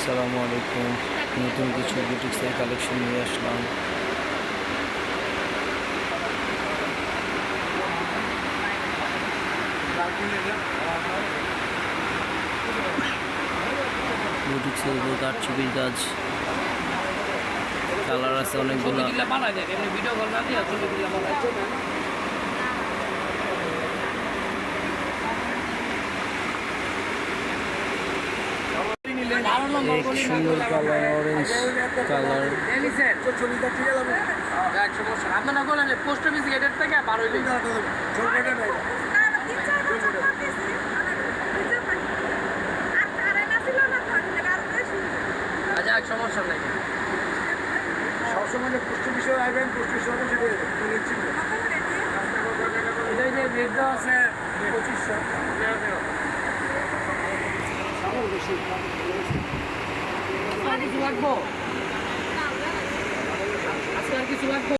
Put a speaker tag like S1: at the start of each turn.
S1: আসসালামু আলাইকুম। নতুন কিছু বুটিক্সের কালেকশন নিয়ে আসলাম। বুটিক্সের উপর কারচুপির কাজ, কালার আছে অনেকগুলো। এক সুন্দর কালার, অরেঞ্জ কালার।
S2: আপনারা বলেন যে পোস্ট অফিস গেটের থেকে বার হইলে আচ্ছা, এক সমস্যা নেই।
S3: সবসময় পোস্ট অফিসে আসবেন, পোস্ট অফিসে
S2: এটাই যে রেট দেওয়া আছে 2500। কিছু লাগবো, আজকে আর কিছু লাগবো।